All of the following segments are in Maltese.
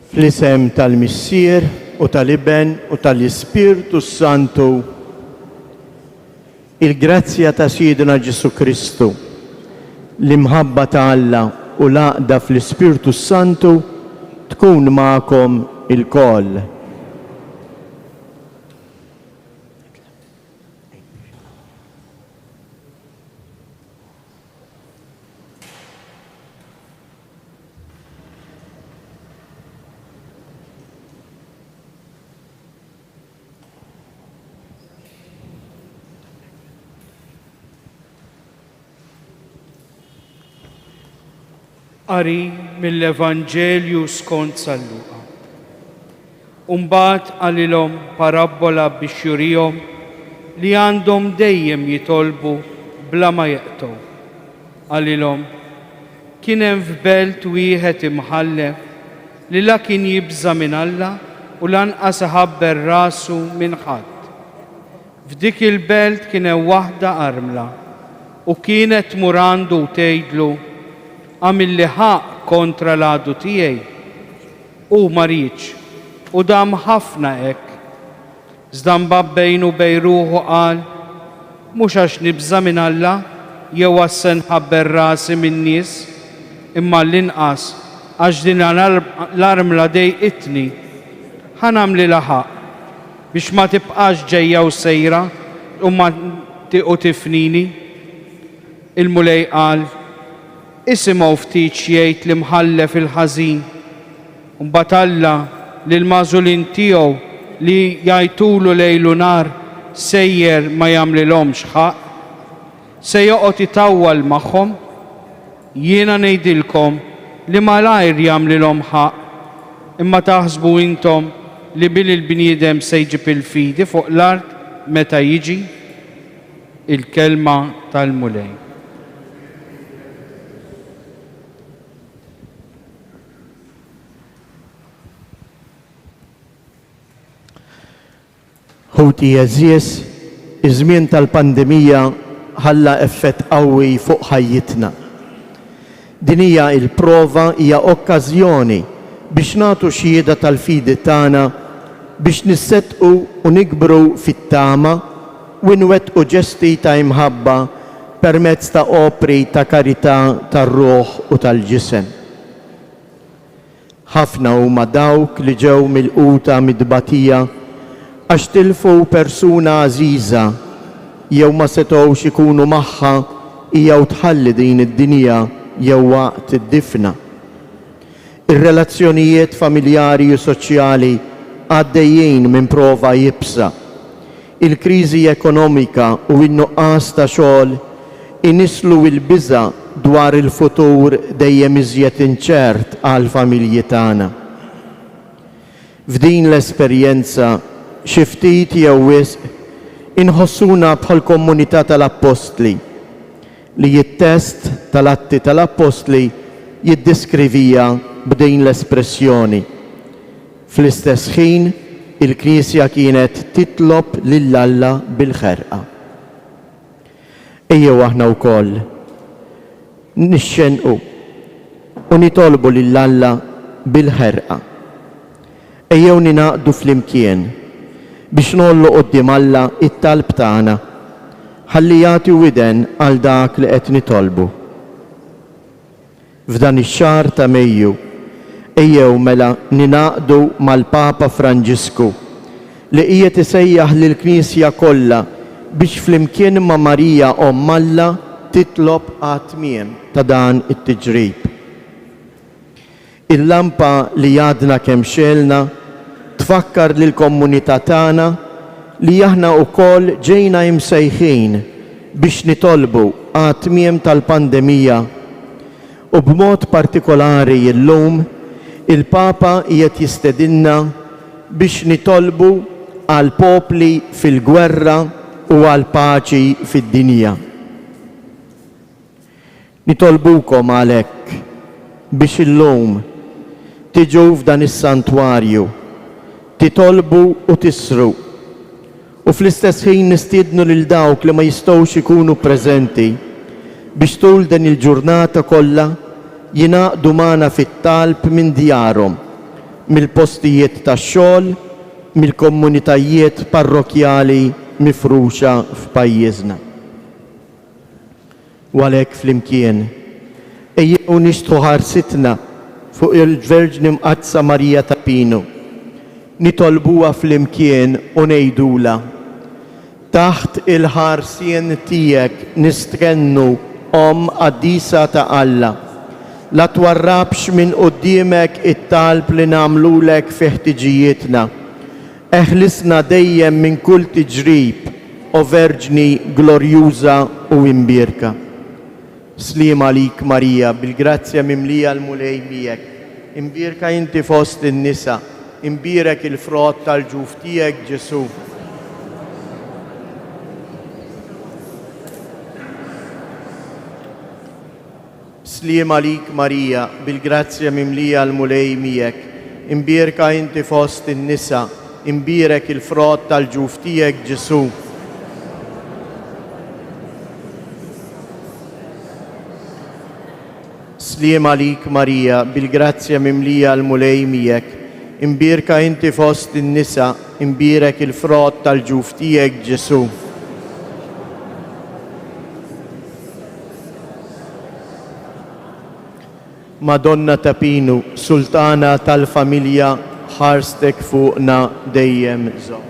Fl-isem tal-Missier u tal-Iben u tal-Ispirtu Santu, il-grazzja ta' Sidina Ġesu Kristu, l-imħabba ta' Alla u l-għaqda fl-Ispirtu Santu tkun ma'kom il-koll. Qari mill-Evanġelju skont San Luqa. Umbagħad għalilhom parabola biex jurihom li għandhom dejjem jitolbu bla ma jeqtgħu. Għalilhom kien hemm f'belt wieħed imħallef li la kien jibża minn Alla u lanqas iħabber rasu minn ħadd. F'dik il-belt kien hemm waħda armla u kienet tmur għandu u tgħidlu: għamilli ħaq kontra l-għadu tiegħi u ma rridx u dam ħafna hekk. Iżda mbabbejn u bejn ruħu qal: mhux għax nibża minn Alla jew għax se nħabber rasi min-nies, imma l-inqas għax din l-armla dejqitni ħanamli ħaq biex ma tibqax ġejja u sejra u ma tifnini. Il-mulej qal: isimgħu ftit jgħid li mħallef il-ħażin, u mbagħad Alla lill-magħżulin tiegħu li jgħidulu lejlu nar sejjer ma jagħmlilhomx ħaq, se joqgħod itawwal magħhom. Jiena ngħidilkom li malajr jagħmlilhom ħaq, imma taħsbu intom li bil il-bniedem se jġib il-fidi fuq l-ard meta jiġi? Il-kelma tal-mulej. Ħuti eżies, iż-żmien tal-pandemija ħalla effett qawwi fuq ħajjitna. Din hija l-prova, hija okkażjoni biex nagħtu xhieda tal-fidi tagħna biex nissettqu u nikbru fit-tama u nwettqu ġesti ta' imħabba permezz ta' opri ta' karità tar-ruħ u tal-ġisem. Ħafna huma dawk li ġew milquta mid-tbatija għax tilfu persuna għażiża jew ma setgħux ikunu magħha jew tħalli din id-dinja jew waqt id-difna. Ir-relazzjonijiet familjari u soċjali għaddejjin minn prova jibsa. Il-kriżi ekonomika u n-nuqqas ta' xogħol inislu l-biża' dwar il-futur dejjem iżjed inċert għall familji tagħna. F'din l-esperjenza xi ftit jew wisq inħossuna bħal komunità tal-Apostli li it-test tal-Atti tal-Apostli jiddiskrivija b'din l-espressjoni. Fl-istess ħin il-Knisja kienet titlob lil Alla bil-ħerqa. Ejjew aħna wkoll nixxenqu u nitolbu lil Alla bil-ħerqa. Ejjew ninaqdu flimkien biex nollu qudiem Alla it-talb tagħna ħalli jagħti widen għal dak li qed nitolbu. F'dan ix-xahar ta' Mejju ejjew mela ninaqdu mal-Papa Franġisku li qiegħed isejjaħ lill-Knisja kollha biex flimkien ma' Marija Omm Alla titlob għat-tmiem ta' dan it-tiġrib. Il-lampa li għadna kemm xelna tfakkar lil komunità tagħna li aħna wkoll ġejna imsejħin biex nitolbu għat-tmiem tal-pandemija u b'mod partikolari llum il-Papa qiegħed jistedinna biex nitolbu għal popli fil-gwerra u għal paċi fid-dinja. Nitolbukom għalhekk biex illum tiġu f'dan is-santwarju, titolbu u tisru u fl-istess ħin nistiednu lil dawk li ma jistgħux ikunu preżenti biex tul din il-ġurnata kollha jingħaqdu magħna fit-talb minn djarhom mill-postijiet tax-xogħol, mill-komunitajiet parrokjali mifruxa f'pajjiżna. U għalhekk flimkien ejjew nixtħu ħarsitna fuq il-Verġni Mqazza Marija ta' Pinu. Nitolbuha flimkien u ngħidula: taħt il-ħarsien tiegħek nistrennu Om Qaddisa ta' Alla, la twarrabx minn quddiemek it-talb li nagħmlulek fi ħtiġijietna. Eħlisna dejjem minn kull tiġrib, o Verġni glorjuża u imbierka. Sliem għalik Marija, bil-grazzja mimlija l-mulej miegħek. Imbierka inti fost in-nisa, imbierek il-frott tal-ġuf tiegħek Ġesu. Sliem għalik Marija, bil-grazzja mimlija l-mulej miegħek. Imbierka inti fost in-nisa, imbierek il-frott tal-ġuf tiegħek Ġesu. Sliem għalik Marija, bil-grazzja mimlija l-mulej miegħek. Imbierka inti fost in-nisa, imbierek il-frott tal-ġuf tiegħek Ġesu. Madonna ta' Pinu, Sultana tal-familja, ħarstek fuqna dejjem żomm.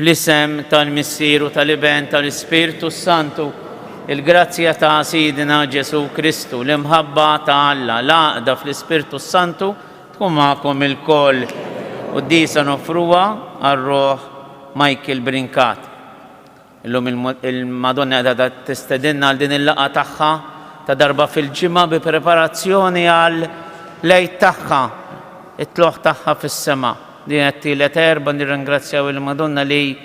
Fl-isem tal-Missieru tal-Iben tal-Ispirtu Santu, il-grazzja ta' Sidina Ġesu Kristu, l-imħabba ta' Alla, l-għaqda fl-Ispirtu Santu, tkun magħkom il-koll u d-disa nofruwa għal-Ruħ Michael Brinkat. Illum il-Madonna għadha tistedinna għal din il-laqa tagħha ta' darba fil-ġimgħa bi preparazzjoni għal lejt tagħha it-tluħ tagħha fis-sema. Din qed tielet erba' nirringrazzjaw il-Madonna li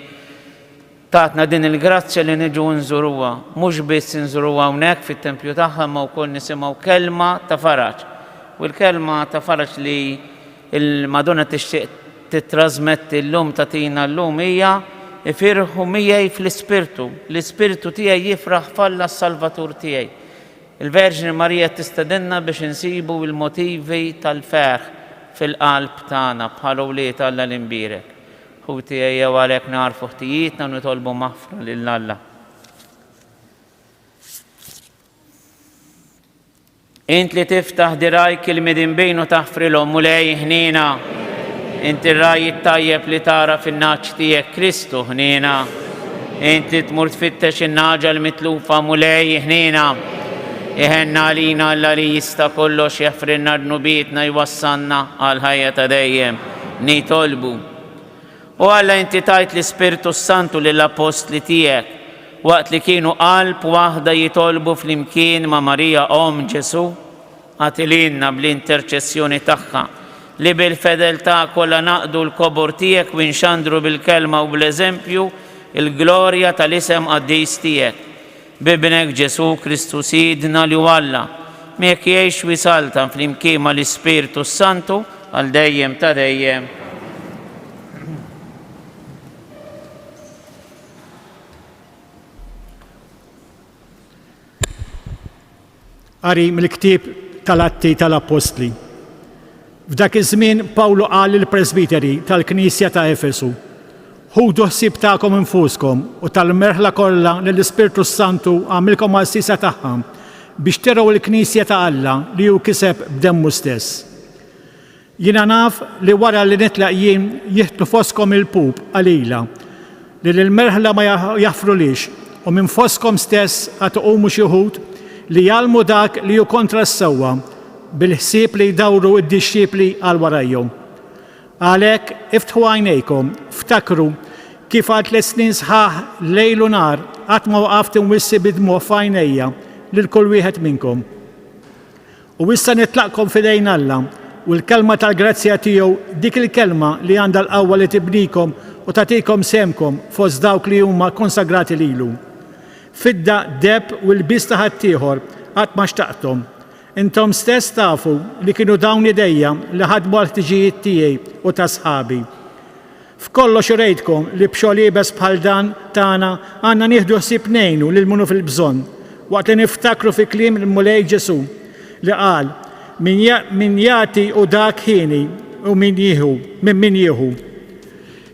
tatna din il-grazzja li niġu nżuruha, mhux biss nżuruha hawnhekk fit-tempju tagħha ma wkoll nisimgħu kelma ta' faraġ. U l-kelma ta' faraġ li il-Madonna tixtieq titrasmetti llum tagħtina llum hija ifirħu miegħi fl-ispirtu. L-ispirtu tiegħi jifraħ falla s-Salvatur tiegħi. Il-Verġini Marija tistedinna biex insibu l-motivi tal-ferħ fil-qalb tagħna bħala wlied Alla l-imbierek. Hu tiegħi jew għalhekk narfu ħtijietna u nitolbu maħfra lil Alla. Int li tiftaħ dirajk il-midin bejn u taħfrilhom mulej ħnina. Inti r-raj tajjeb li tara fin-naċ tiegħek Kristu ħnina. Int li tmur tfittex in-naġa l-mitlufa mulej ħnina. Iħenna għalina Alla li jista' kollox jaffrinna dnubietna jwassanna għal ħajja ta' dejjem. Nitolbu. U Alla inti tajt l-Ispirtu Santu lill-apostli tiegħek waqt li kienu qalb waħda jitolbu flimkien ma' Marija Om Ġesu, għatilinna bl-interċessjoni tagħha li bil-fedeltà kollha naqdu l-kobor tiegħek u nxandru bil-kelma u bl-eżempju il-glorja tal-isem qaddis tiegħek. Bibnek Ġesu Kristu Sidna li Alla, mek jgħix wisalta flimkien ma' l-Ispirtu Santu għal dejjem ta' dejjem. Qari mill-ktieb tal-Atti tal-Apostli. F'dak iż-żmien Pawlu qal lill-Presbiteri tal-Knisja ta' Efesu: ħudu ħsieb tagħkom infuskom u tal-merħla kollha lill-Ispirtu Santu għamilkom għas-sisa tagħha biex teraw il-Knisja ta' Alla li hu kiseb b'demmu stess. Jiena naf li wara li nitlaq jien jieħdu foskom il-pub qalila li l-merħla ma jaħfrulix u minn foskom stess għatuqumu xi wħud li jgħalmu dak li hu kontra s-sewwa bil-ħsieb li jdawru d-dixxiepli għal warajhom. Għalhekk iftħu għajnejkom, ftakru kif għal 3 snin sħaħ lejl u nar qatt ma waqaft inwissi bidmuh f'għajnejja lil kull wieħed minnkom. U issa nitlaqkom f'idejn Alla u l-kelma tal-grazzja tiegħu dik il-kelma li għandha l-qawwa li tibnikom u tagħtikom semkom fost dawk li huma konsagrati lilu. Fidda deb u l-bista ħaddieħor qatt ma xtaqthom. Intom stess tafu li kienu dawn idejja li ħadmu għal-ħtiġijiet tiegħi u ta' sħabi. F'kollox urejtkom li b'xogħol iebes bħal dan tagħna għandna nieħdu ħsieb ngħinu lil munu fil-bżonn waqt li niftakru fi kliem il-Mulej Ġesu li qal min jagħti u dak ħini u min jieħu.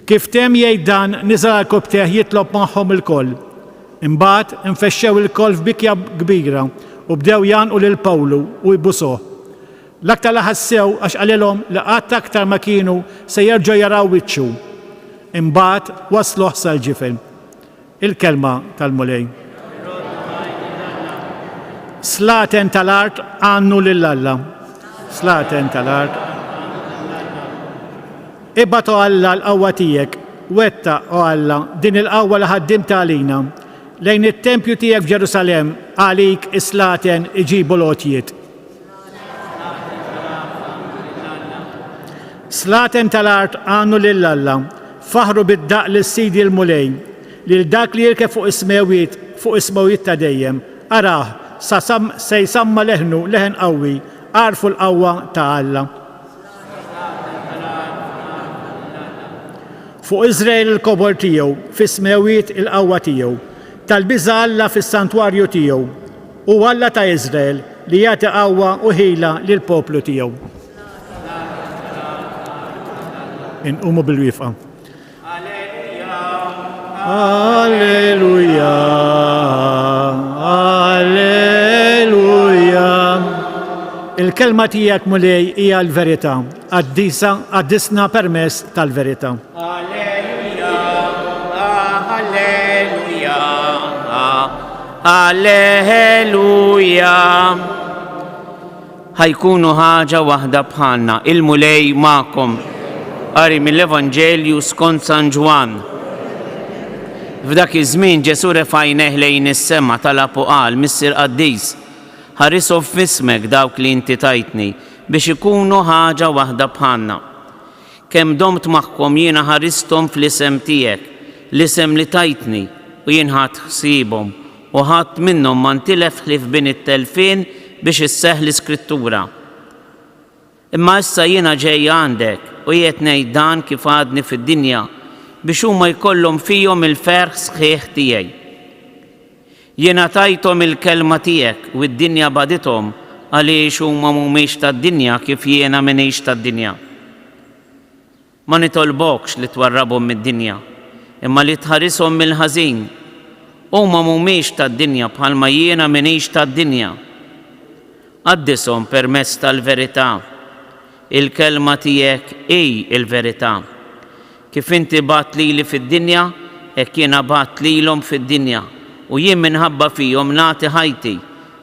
Kif temm jgħid dan niżel għall-kubteħ jitlob magħhom il-koll. Imbagħad infexxew il-koll f'bikja kbira u bdew janqu lil Pawlu u jbusuh. L-aktar laħassew għax qalilhom li qatt aktar ma kienu se jerġgħu jaraw wiċċu. Imbagħad wasluh sal-ġifen. Il-kelma tal-Mulej. Slaten tal-art għannu lil Alla. Slaten tal-art. Ibatu Alla l-qawwa tiegħek, wetta o Alla din il-qawwa li ħaddimt għalina. Lejn it-tempju tiegħek f'Ġerusalem għalik islaten iġibu lotjiet. Slaten tal-art għannu lil Alla, faħru bid-daq lis-Sidi l-Mulej, lil dak li jirkeb fuq ismewiet ta' dejjem. Araħ, se jsamma leħnu leħen qawwi, għarfu l-qawwa ta' Alla. Fuq Iżrael il-kobor tiegħu, fis-smewiet il-qawwa tiegħu. Tal-biża' Alla fis-santwarju tiegħu u Alla ta' Iżrael li jagħti qawwa u ħila lill-poplu tiegħu. Inqumu bil-wifqa. Alleluja. Alleluja. Il-kelma tiegħek Mulej hija l-verità, għaddisna permess tal-verità. Alleluja. Ħajkunu ħaġa waħda bħalna, il-Mulej magħkom. Qari mill-Evanġelju skont San Ġwan. F'dak iż-żmien Ġesu refa' għajnejh lejn is-sema talab u qal: Missier Qaddis, ħarisu f'ismek dawk li inti tajtni biex ikunu ħaġa waħda bħalna. Kemm domt magħhom jiena ħaristhom fl-isem tiegħek, l-isem li tajtni u jien ħadd ħsiebhom u ħadd minnhom ma ntilef ħlief bejn it-telfien biex isseħħ l-Iskrittura. Imma issa jiena ġejja għandek u qiegħed ngħid dan kif għadni fid-dinja biex huma jkollhom fihom il-ferħ sħiħ tiegħi. Jiena tajthom il-kelma tiegħek u d-dinja badithom għaliex huma mhumiex tad-dinja kif jiena m'iniex tad-dinja. Ma nitolbokx li twarrabhom mid-dinja, imma li tħarishom mill-ħażin. Huma mhumiex tad-dinja bħalma jiena m'iniex tad-dinja. Qaddishom permezz tal-verità. Il-kelma tiegħek hi il-verità. Kif inti bagħat lili fid-dinja, hekk jiena bagħat lilhom fid-dinja. U jien minħabba fihom nagħti ħajti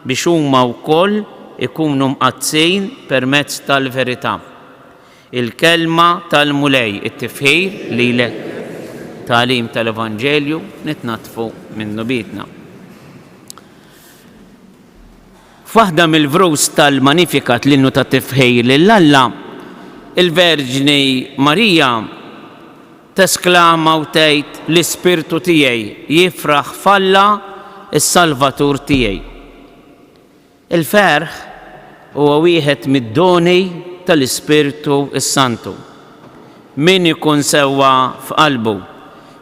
biex huma wkoll ikunu mqaddsin permezz tal-verità. Il-kelma tal-mulej, it-tifħir lilek. Tagħlim tal-Evanġelju nitnatfu minnu bitna. F'waħda mill-vrus tal-Magnificat l-innu tat-tifħir lill-Alla, il-Verġni Marija tesklama u tgħid l-Ispirtu tiegħi jifraħ f'Alla is-Salvatur tiegħi. Il-ferħ huwa wieħed mid-doni tal-Ispirtu s-Santu. Min ikun sewwa f'qalbu,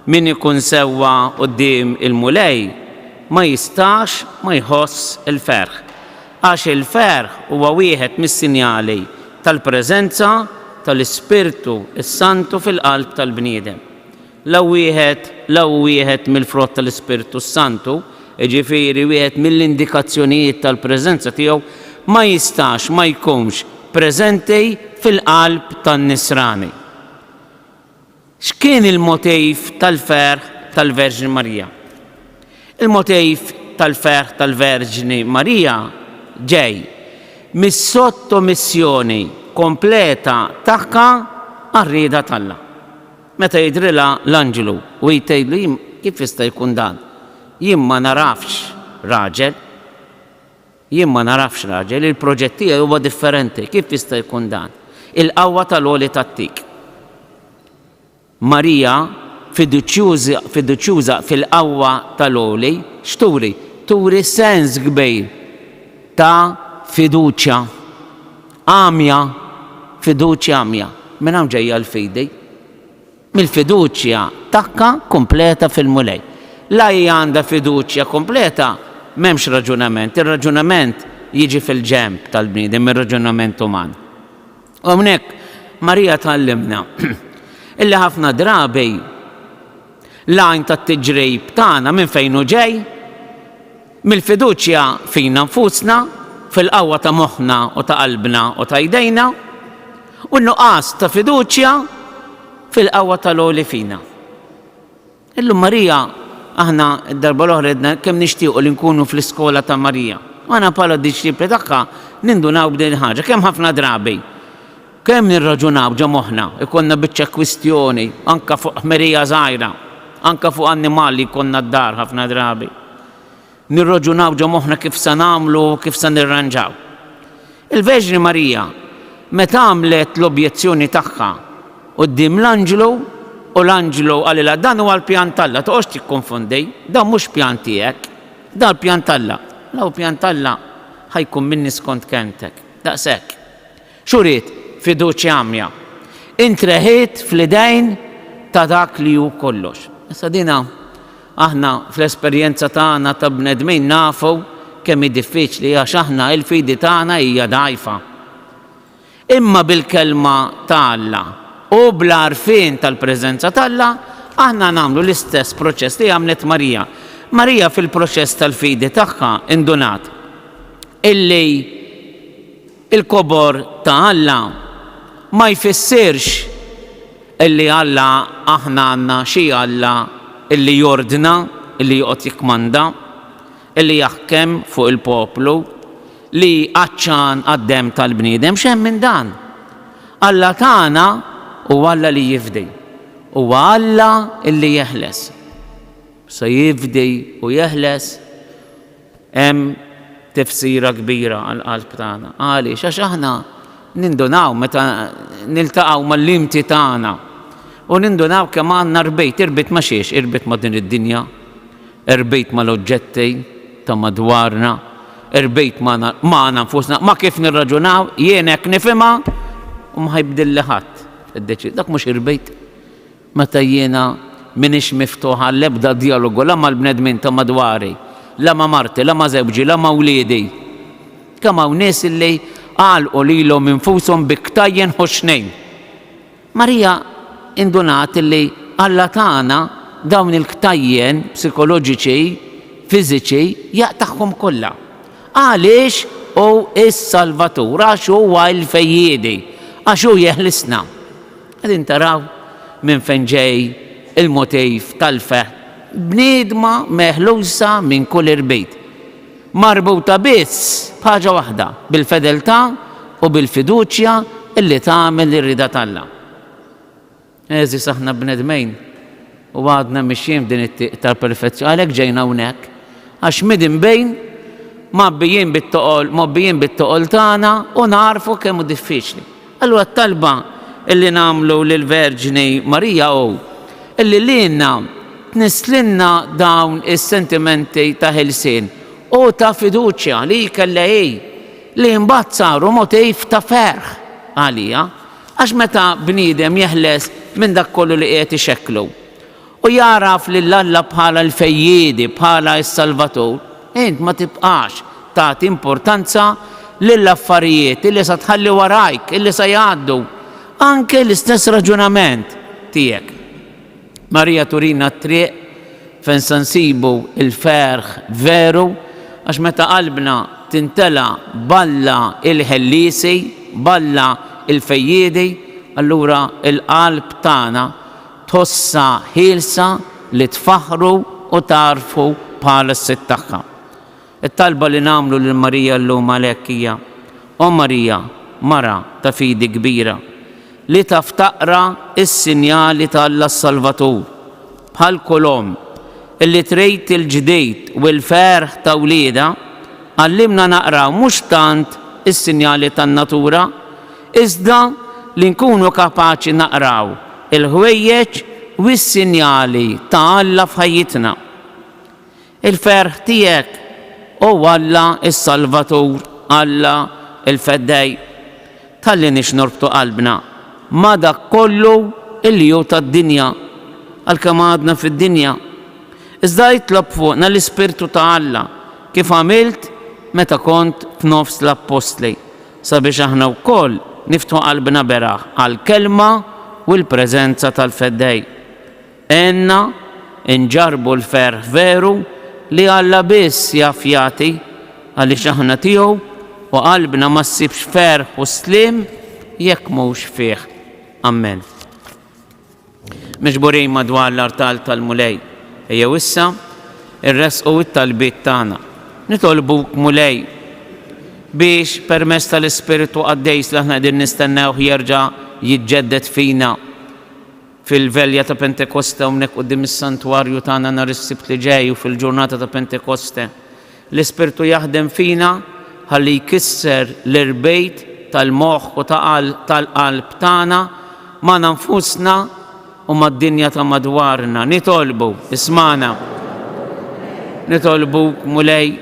min ikun sewwa quddiem il-mulej, ma jistax ma jħoss il-ferħ. Għax il-ferħ huwa wieħed mis-sinjali tal-preżenza tal-Ispirtu s-Santu fil-qalb tal-bniedem. Law wieħed mill-frott tal-Ispirtu s-Santu, ġifieri wieħed mill-indikazzjonijiet tal-preżenza tiegħu ma jistax ma jkunx preżenti fil-qalb tan-Nisrani. X'kien il-motiv tal-ferħ tal-Verġni Marija? Il-motiv tal-ferħ tal-Verġni Marija ġej mis-sottomissjoni kompleta tagħha għar-rieda tal-Alla. Meta jidrilha l-anġelu u jtgħidlu kif jista' jkun dan? Jien ma narafx raġel, il-proġett tiegħi huwa differenti, kif jista' jkun dan? Il-qawwa tal-għoli tat-tik. Marija fiduċjuża fil-qawwa tal-għoli x'turi? Turi sens kbir ta' fiduċja għamja, fiduċja għamja. Minn hawn ġejja l-fidi? Mill-fiduċja tagħha kompleta fil-mulej. La hija għandha fiduċja kompleta, m'hemmx raġunament. Ir-raġunament jiġi fil-ġemb tal-bniedem, ir-raġunament uman. U hawnhekk Marija tgħallimna illi ħafna drabi l-għajn tat-tiġrib tagħna minn fejn hu ġej? Mill-fiduċja fina nfusna, fil-qawwa ta' moħħna u ta' qalbna u ta' jdejna, u n-nuqqas ta' fiduċja fil-qawwa tal-għoli fina. Illum Marija aħna d-darba l-oħra edna kemm nixtiequ li nkunu fl-iskola ta' Marija. Aħna bħala d-disċipli tagħha nindunaw b'din ħaġa, kemm ħafna drabi, kemm nirraġunaw ġa moħħna, ikonna biċċa kwistjoni anke fuq ħmerija żgħira, anke fuq annimali jkollna d-dar ħafna drabi. Nirraġunaw ġa moħħna kif se nagħmlu, kif se nirranġaw. Il-Verġni Marija meta għamlet l-objezzjoni tagħha quddiem l-anġelu, u l-anġelu għalila dan huwa l-pjan tal-Alla, toqgħodx tikkonfondej, dan mhux pjan tiegħek, dan l-pjan tal-Alla. Law pjan tal-Alla ħajkun minni skont kemtek, daqshekk. Xuriet fiduċja għamja. Intreħiet fl-idejn ta' dak li hu kollox. Issa dina aħna fl-esperjenza tagħna ta' bnedmin nafu kemm hi diffiċli għax aħna l-fidi tagħna hija dgħajfa. Imma bil-kelma ta' Alla u bl-għarfien tal-preżenza tal-Alla, aħna nagħmlu l-istess proċess li għamlet Marija. Marija fil-proċess tal-fidi tagħha indunat illi il-kobor ta' Alla ma jfissirx illi Alla aħna għandna xi Alla illi jordna, illi joqgħod jikmanda, illi jaħkem fuq il-poplu, li qaċċan għad-dem tal-bniedem x'hemm minn dan. Alla tagħna u Alla li jifdi, u Alla illi jeħles. Se jifdi u jeħles, hemm tifsira kbira għall-qalb tagħna. Għaliex għax aħna nindunaw meta niltaqgħu mal-limti tagħna u nindunaw kemm għandna rbejt, irbit ma' xiex, irbit ma' din id-dinja, irbejt mal-oġġetti ta' madwarna, irbejt magħna nfusna, ma' kif nirraġunaw, jien hekk nifhimha u ma ħajbdilli ħadd. Dak mhux irbejt. Meta jiena minix miftuħa l-ebda dialogu la mal-bnedmin ta' madwari, la ma' marti, la ma' żewġi, la ma' wliedi. Kemm hawn nies illi għalqu lilhom infushom bi ktajjen ħoxnejn. Marija indunat illi Alla tagħna dawn il-ktajjen psikoloġiċi, fiżiċi jaqtaħħom kollha. Għaliex hu is-Salvatur, għax huwa l-fejjiedi, għax hu jeħlisna. Qegħdin taraw minn fejn ġej il-motiv tal-feħ. Bniedma meħlusa minn kull irbejt. Marbuta biss b'ħaġa waħda, bil-fedeltà u bil-fiduċja illi tagħmel ir-rida tal-Alla. Eżis aħna bnedmejn u għadna mixjin f'din it-tieq tal-perfezzjoni, għalhekk ġejna hawnhekk għax midin bejn mobbijin bit-toqol tagħna u narfu kemm hu diffiċli. Allura t-talba illi nagħmlu lill-Verġini Marija hu illi lilna tnislinna dawn is-sentimenti ta' ħelsien u ta' fiduċja li kellha li mbagħad saru motiv ta' ferħ għalija għax meta bniedem jeħles minn dak kollu li qiegħed ixekklu u jaraf lil Alla bħala l-fejjiedi, bħala s-Salvatur, int ma tibqax tagħti importanza lill-affarijiet illi sa tħalli warajk, illi sa jgħaddu, anke l-istess raġunament tiegħek. Marija turina t-triq fejn se nsibu il-ferħ veru għax meta qalbna tintela balla il-ħellisi, balla il-fejjiedi, allura il-qalb tagħna tossa ħielsa li tfaħru u tarfu bħala s-sitt tagħha. It-talba li nagħmlu lil Marija llum għalhekk hija: O Marija, mara ta' fidi kbira, li taf taqra is-sinjali ta' Alla s-Salvatur bħal kolom illi trejt il-ġdejt u l-ferħ ta' wlieda, għallimna naqraw mhux tant is-sinjali tan-natura, iżda li nkunu kapaċi naqraw il-ħwejjeġ u s-sinjali ta' Alla f'ħajjitna. Il-ferħ tiegħek u Alla is-Salvatur, Alla il-Feddej. Talli nix norbtu qalbna ma dak kollu illi hu tad-dinja għalkemm għadna fid-dinja. Iżda jitlob fuqna l-Ispirtu ta' Alla kif għamilt meta kont f'nofs l-Apostli sabiex aħna wkoll niftħu qalbna beraħ għall-kelma u l-preżenza tal-Feddej. Enna nġarbu l-ferħ veru li Alla biss jaf jagħti għaliex aħna tiegħu u qalbna ma ssibx ferħ u slim jekk mhux fih. Amen. Miġburin madwar l-artal tal-mulej, ejjew issa irresqu it-talbiet tagħna. Nitolbuk mulej biex permezz tal-Ispiritu Qaddejs li aħna qegħdin nistennew jerġa' jiġġedded fina fil-velja ta' Pentekoste hawnhekk quddiem is-santwarju tagħna nhar is-Sibt li ġej u fil-ġurnata ta' Pentekoste. L-Ispirtu jaħdem fina ħalli jkisser l-irbejt tal-moħħ u tal-qalb tagħna ma' nfusna u mad-dinja ta' madwarna. Nitolbu, ismana, nitolbuk mulej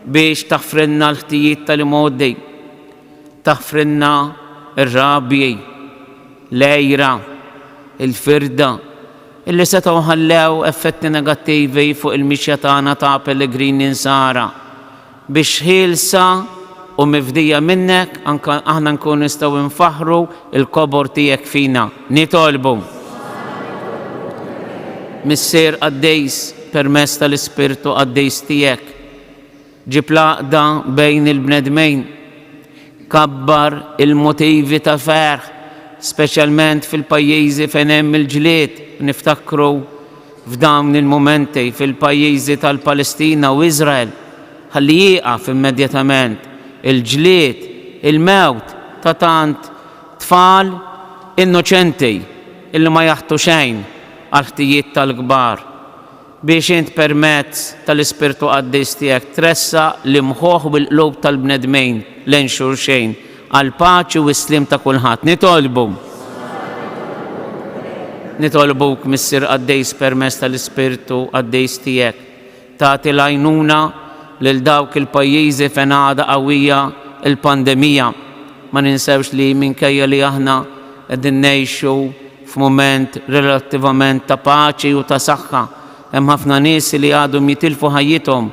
biex taħfrinna l-ħtijiet tal-imoddi, taħfrinna ir-rabji, l-ejra, il-firda, illi setgħu ħallew effetti negattivi fuq il-mixja tagħna ta' Pellegrini Nsara biex ħielsa u mifdija minnek aħna nkunu nistgħu nfaħru il-kobor tiegħek fina. Nitolbu Missier Qaddejs permezz tal-Ispirtu Qaddejs tiegħek ġib laqda bejn il-bnedmejn, kabbar il-motivi ta' ferħ, speċjalment fil-pajjiżi fejn hemm il-ġlied, niftakru f'dawn il-momenti fil-pajjiżi tal-Palestina u Iżrael, ħalli jieqaf immedjatament il-ġlied, il-mewt ta' tant tfal innoċenti illi ma jaħtu xejn għal ħtijiet tal-kbar. Biex int permezz tal-Ispirtu Qaddejs tiegħek tressa l-imħuħ bil-qlub tal-bnedmejn lejn xulxejn għal paċi u s-slim ta' kulħadd. Nitolbuk Missier Qaddejs permezz tal-Ispirtu Qaddejs tiegħek tagħti l-għajnuna lil dawk il-pajjiżi fejn għadha qawwija il-pandemija. Ma ninsewx li minkejja li aħna qegħdin ngħixu f'mument relattivament ta' paċi u ta' saħħa, hemm ħafna nies li għadhom jitilfu ħajjithom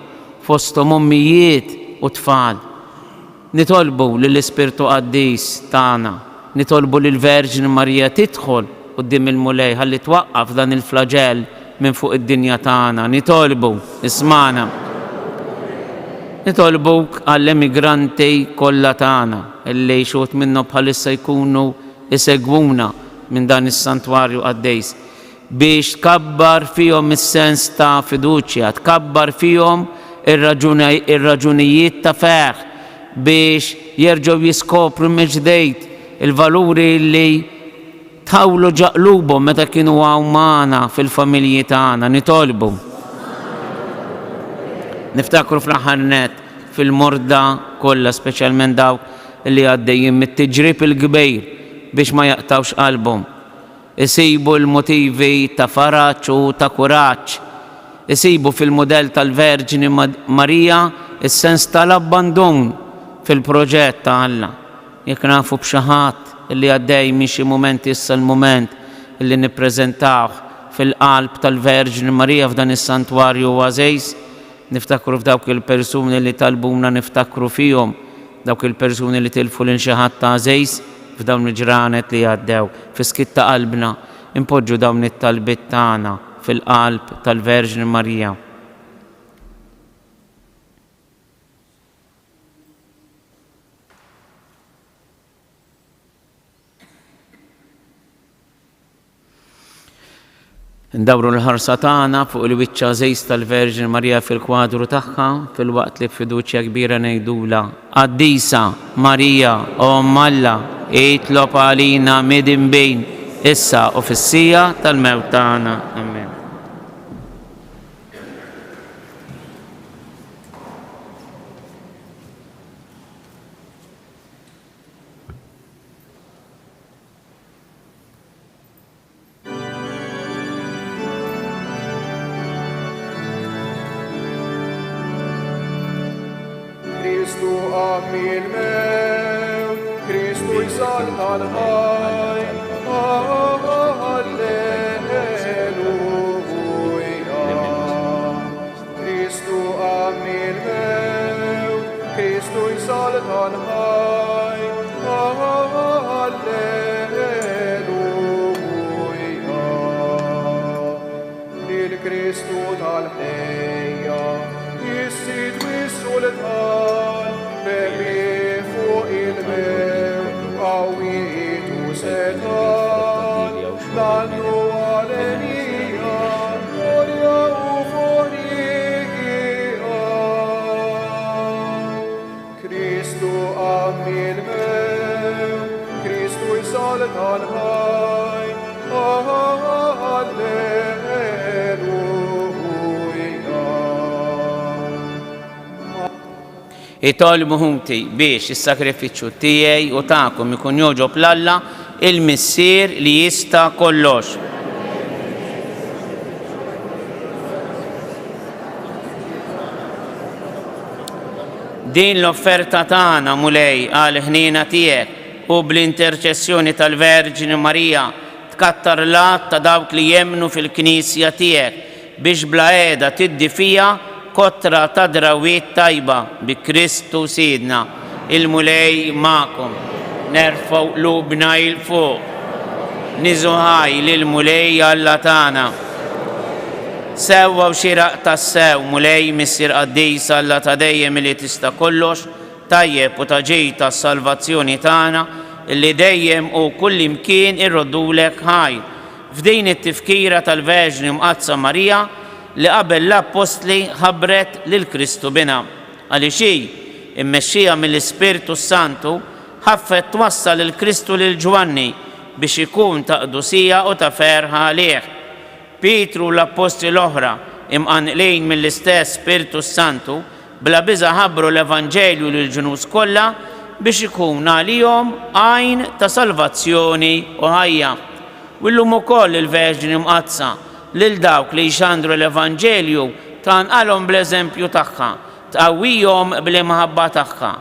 fosthom ommijiet u tfal. Nitolbu lill-Ispirtu Qaddejs tagħna, nitolbu lill-Verġin Marija tidħol quddiem il-mulej ħalli twaqqaf dan il-flagell minn fuq id-dinja tagħna. Nitolbu, ismana. Nitolbuk għall-emigranti kollha tagħna illi xogħol minnhom bħalissa jkunu isegwuna minn dan is-santwarju Qaddejs biex tkabbar fihom is-sens ta' fiduċja, tkabbar fihom ir-raġunijiet ta' ferħ biex jerġgħu jiskopru mill-ġdejt il-valuri li tawlu ġaqlubhom meta kienu għawmana fil-familji tagħna. Nitolbu. Niftakru fl-aħħar net fil-morda kollha, speċjalment dawk li għaddejjin mit-tiġrib il-kbir biex ma jaqtawx qalbhom. Isibu l-motivi ta' faraġġ u ta' kuraġġ. Isibu fil-mudell tal-Verġini Marija is-sens tal-abbandun fil-proġett ta' Alla. Jekk nafu b'xi ħadd illi għaddej minn xi mument issa l-mument illi nippreżentaw fil-qalb tal-Verġini Marija f'dan is-santwarju għażejs, niftakru f'dawk il-persuni li talbuna niftakru fihom, dawk il-persuni li tilfu lil xi ħadd ta' għażejs f'dawn il-ġranet li għaddew fis-skitt ta' qalbna, impoġġu dawn it-talbiet tagħna fil-qalb tal-Verġini Marija. Ndawru l-ħarsa tagħna fuq il-wiċċa żejs tal-Verġini Marija fil-kwadru tagħha fil-waqt li b'fiduċja kbira ngħidula Qaddisa Marija Omm Alla itlob għalina midin bejn issa u fis-sija tal-mewt tagħna. Amen. Kristu għammi l-mewt, Kristu jsalta l-ħaj, Alleluja. Kristu għammi l-mewt, Kristu jsalta l-ħaj, Alleluja. Lil-Kristu tal-ħejja, jissid wissu l-tħal, bebi fuq il-mewt, għawitu setan, dannu għalenija, glorja u fonija. Kristu għammi l-mewt, Kristu jsalta l-ħaj, Itolbu ħunti biex is-sakrifiċċju tiegħi u tagħkom ikun joġob l-Alla il-Missier li jista' kollox. Din l-offerta tagħna mulej għal ħnina tiegħek u bl-interċessjoni tal-Verġini Marija tkattar l-att ta' dawk li jemmnu fil-Knisja tiegħek biex bla qiegħda tiddi fija kotra ta' drawiet tajba bi Kristu Sidna. Il-mulej ma'kom, nerfgħu qlubna il fuq, niżuħaj lil-mulej Alla tagħna. Sewwa u xieraq tas-sew mulej Missier Qaddejs Alla ta' dejjem li tista' kollox, tajjeb u ta' ġej tas-salvazzjoni tagħna illi dejjem u kull imkien irroddulek ħajr. F'din it-tifkira tal-Verġini Mqazza Marija li qabel l-Apostli ħabbret lil Kristu bina. Għaliex hi immexxija mill-Ispirtu Santu ħaffet twassal il-Kristu lil Ġwanni biex ikun ta' qdusija u ta' ferħa għalih. Pietru u l-Apostli l-oħra imqanqlejn mill-istess Spiritu Santu bla biża' ħabbru l-Evanġelju lil ġnus kollha biex ikun għalihom għajn ta' salvazzjoni u ħajja. U llum ukoll il-Verġini mqazza lil dawk li jxandru l-Evanġelju tanqalhom bl-eżempju tagħha, tqawwihom bil-imħabba tagħha,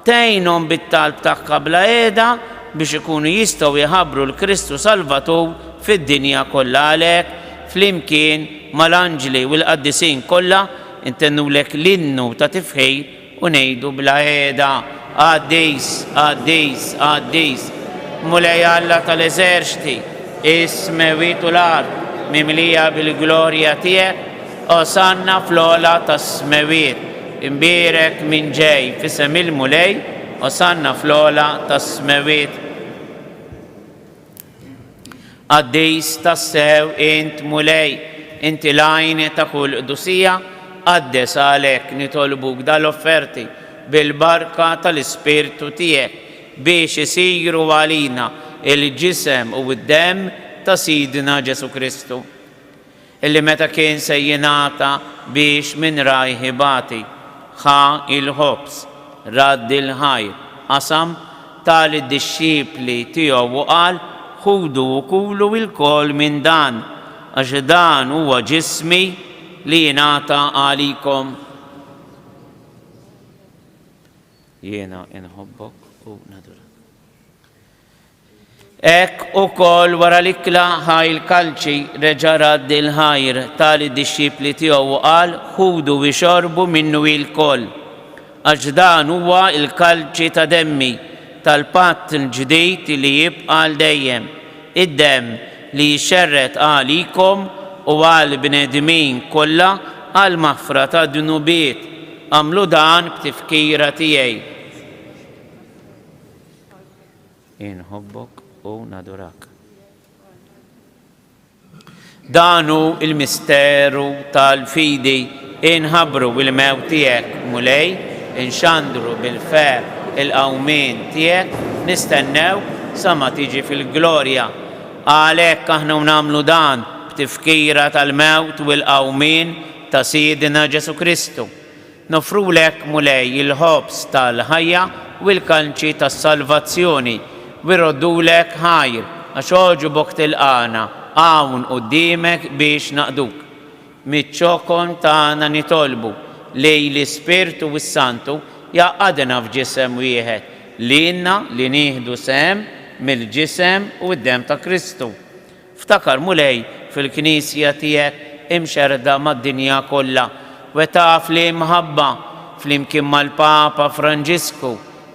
tgħinhom bit-talb tagħha bla qiegħda biex ikunu jistgħu jħabbru l-Kristu Salvatur fid-dinja kollha. Għalhekk flimkien mal-anġli u l-qaddisin kollha intennulek l-innu ta' tifħir u ngħidu bla qiegħda: Għaddejs, għaddejs, għaddejs, mulej Alla tal-eżerċiti, is-semawit u l-ard, mimlija bil-glorja tiegħek, osanna fl-ola tas-semawiet, imbierek min ġej f'isem il-mulej, osanna fl-ola tas-semawiet. Għaddejs tassew int mulej, inti lajn ta' kull qdusija, għaddes għalhekk nitolbuk dal-offerti bil-barka tal-Ispirtu tiegħek biex isiru għalina il-ġisem u d-dem ta' Sidna Ġesu Kristu, illi meta kien se jingħata biex minn rajh ibati, ħa il-ħobs, radd il-ħajr, qasam tal-disċipli tiegħu u qal: ħudu u kulu il-kol minn dan, għax dan huwa ġismi li jingħata għalikom. Jiena inħobbok u nadurak. Ek ukoll wara l-ikla ħaj il-kalċi reġa' radd il-ħajr tal-disċipli tiegħu u qal: ħudu u xorbu minnu il-koll, għax dan huwa il-kalċi ta' demmi tal-patt il-ġdid li jibqa' għal dejjem, id-dem li jxerret għalikom u għal bnedmin kollha għal maħfra ta' dunubiet. Għamlu dan b'tifkira tiegħi. Inħobbok u nadurak. Danu il-misteru tal-fidi, inħabru bil-mewt tiegħek mulej, inxandru bil-fer il-qawmien tiegħek, nistennew sa ma tiġi fil-glorja. Għalhekk aħna nagħmlu dan b'tifkira tal-mewt u l-qawmien ta' Sidna Ġesu Kristu. Nofrulek mulej il-ħobs tal-ħajja u l-kalċi tas-salvazzjoni, wirroddulek ħajr għax oġobok tilqana hawn quddiemek biex naqduk. Miċ-ċokon tagħna nitolbu lej l-Ispirtu u s-Santu jaqgħadna f'ġisem wieħed lilna li nieħdu sehem mill-ġisem u d-dem ta' Kristu. Ftakar mulej fil-Knisja tiegħek imxerda mad-dinja kollha, wetaf li mħabba flimkien mal-Papa Franġisku,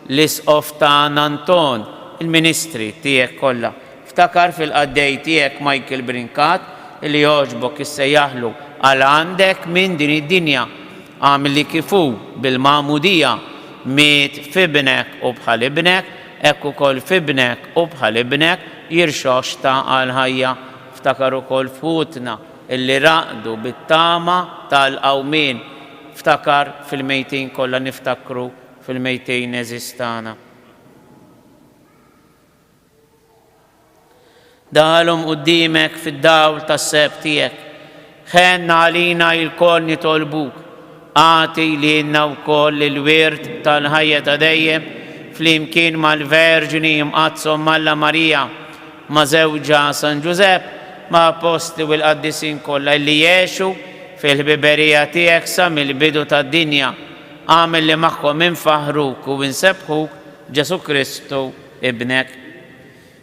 l-Isqof tagħna Anton, il-Ministri tiegħek kollha. Ftakar fil-qaddej tiegħek Michael Brinkat li jogħġbok issejjaħlu għal għandek minn din id-dinja, għamil li kifu bil-Magħmudija miet f'ibnek u bħal ibnek, hekk ukoll f'ibnek u bħal ibnek jirxoxta għal ħajja. Ftakar ukoll futna illi raqdu bit-tama tal-qawmien. Ftakar fil-mejtin kollha, niftakru fil-mejtin eżistana. Daħalhom quddiemek fid-dawl tas-seb tiegħek. Ħenna għalina il-kol nitolbuk. Għati lilna wkoll il-wirt tal-ħajja ta' dejjem flimkien mal-Verġini mqazzhom Malla Marija ma' żewġha San Ġusepp ma' apostli u l-qaddisin kollha li jgħixu fil-ħbiberija tiegħek sa mill-bidu tad-dinja. Għamel li magħhom infaħruk u nsebħuk Ġesu Kristu ibnek.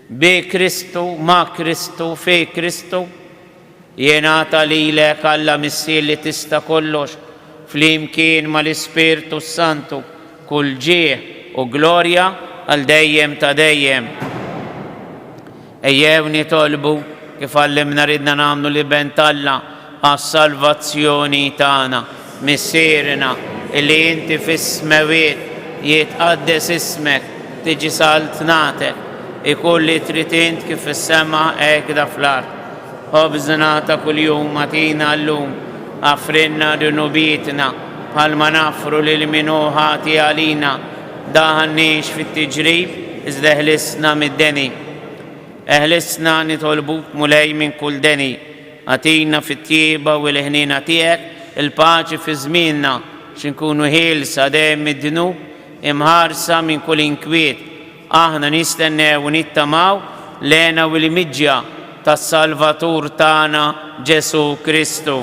Bi Kristu, ma' Kristu, fi Kristu, jingħata lilek Alla missier li tista' kollox, flimkien mal-Ispirtu Santu, kull ġieħ u glorja għal dejjem ta' dejjem. Ejjew nitolbu kif għallimna ridna nagħmlu li bent Alla għas-salvazzjoni tagħna, missierna illi inti fis-semawiet jitqaddes ismek, tiġi saltnatek, ikun li trid int kif is-sema hekk da fl-ard. Ħobżna ta' kuljum atina llum, għafrinna dunubietna bħalma nafru lil min hu ħati għalina, daħannix fit-tiġrib iżda eħlisna mid-deni. Eħlisna nitolbuk mulej minn kull deni, għatina fit-tjieba u l-ħnina tiegħek il-paċi fi żmienna x'inkunu ħielsa dejjem mid-dnub imħarsa minn kull inkwiet. Aħna nistennew u nittamaw lena u l-miġja tas-Salvatur tagħna Ġesu Kristu.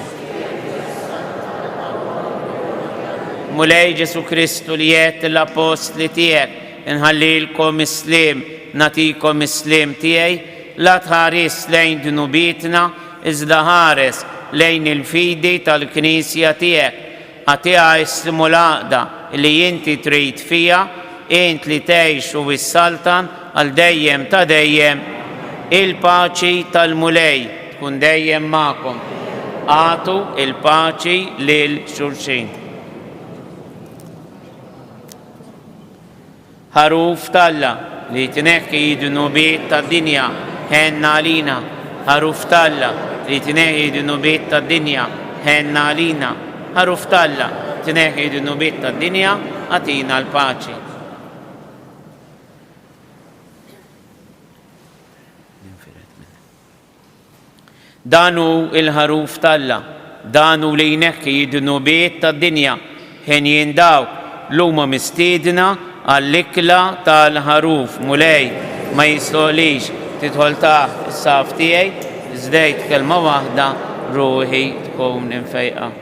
Mulej Ġesu Kristu li jgħid l-apostli tiegħek inħallilkom islim, natikom islim tiegħi, la tħares lejn dnubitna, iżda ħares lejn il-fidi tal-Knisja tiegħek. Għatiha ismu l-għaqda li inti trid fija, int li tgħix u s-saltan għal dejjem ta' dejjem. Il-paċi tal-mulej tkun dejjem magħkom. Għatu il-paċi lil xulxin. Ħaruf talla li tneħħi d-nubiet tad-dinja ħenna għalina. Ħaruf talla li tneħħi d-nubiet tad-dinja ħenna għalina. Ħaruf talla tneħħi d-nubiet tad-dinja għatina l-paċi. Danu il-ħaruf talla, danu li jneħħi d-nubiet tad-dinja ħen jindaw l-huma mistiedna għall-ikla tal-ħaruf. Mulej ma jistolix tidħol taħt is-saf tiegħi, żdejt kelma waħda ruħi tkun infejqa.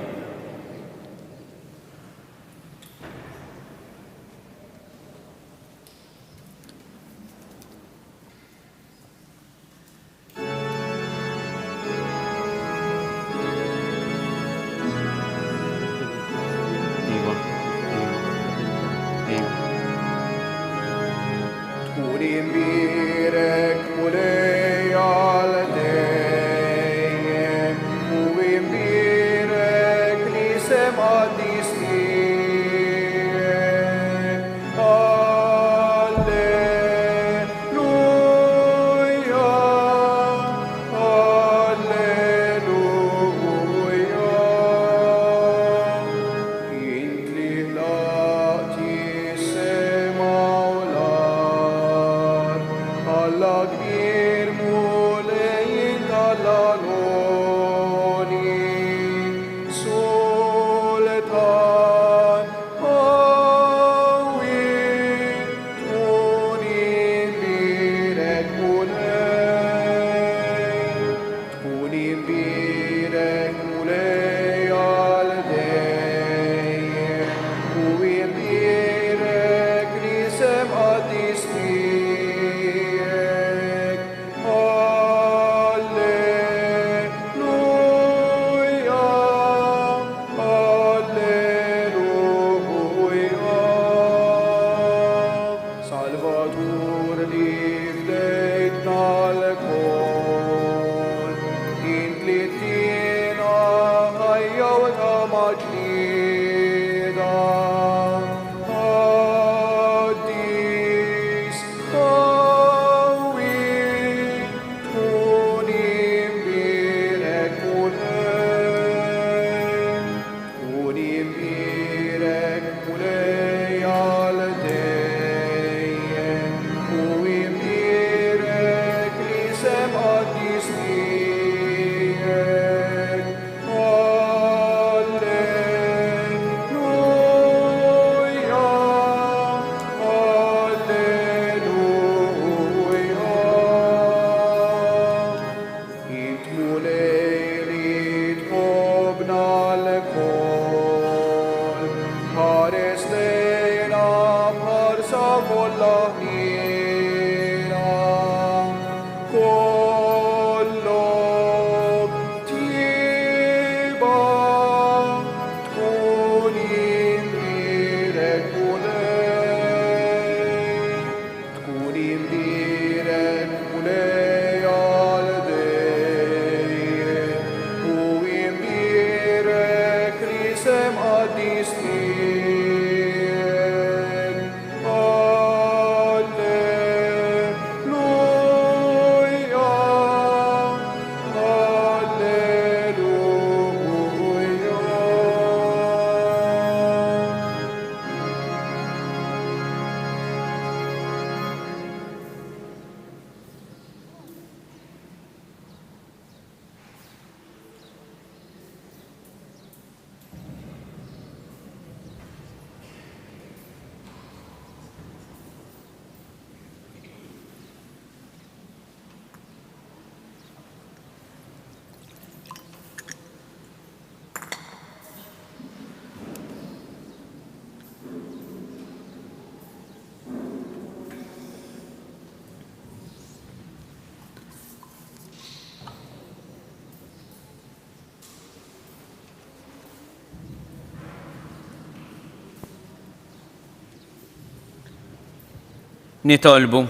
Nitolbu.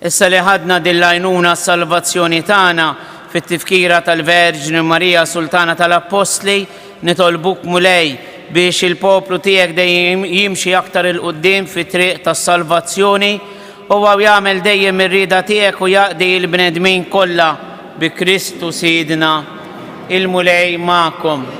Issa li ħadna dil-lajnuna s-salvazzjoni tagħna fit-tifkira tal-Verġni Marija Sultana tal-Apostli, nitolbuk mulej biex il-poplu tiegħek dejjem jimxi aktar il-qudiem fit-triq tas-salvazzjoni u għaw jagħmel dejjem ir-rieda tiegħek u jaqdi l-bnedmin kollha bi Kristu Sidna. Il-mulej magħkom.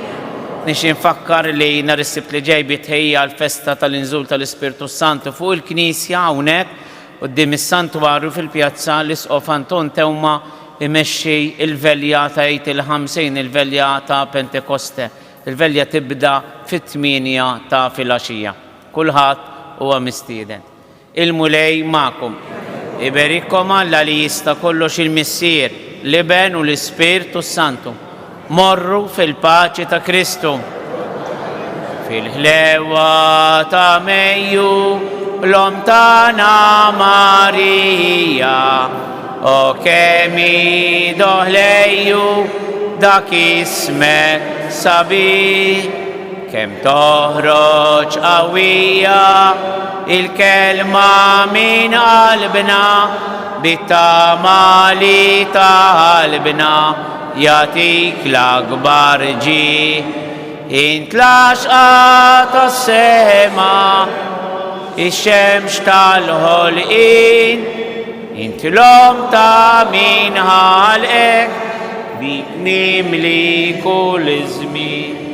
Nix infakkar li nhar is-sibt li ġej bitħejja l-festa tal-inżul tal-Ispirtu Santu fuq il-Knisja hawnhekk quddiem is-Santwarju fil-pjazza l-Isqof Anton Tewma imexxi il-velja ta' Għid il-50, il-velja ta' Pentekoste. Il-velja tibda fit-8 ta' filgħaxija. Kulħadd huwa mistieden. Il-mulej magħkom. Iberikom Alla li jista' kollox il-Missier, l-Iben u l-Ispirtu Santu. Morru fil-paċi ta' Kristu. Fil-ħlewa ta' Mejju l-om tagħna Marija, o kemmi doħlejju dak ismek sabi, kem toħroġ qawwija il-kelma min qalbna bit-tamali ta' qalbna jatik l-akbar ġi. Int laxqa tas-sema ix-xemx tal-ħolqien, int l-om ta' min ħalqek dik nimli kull żmien.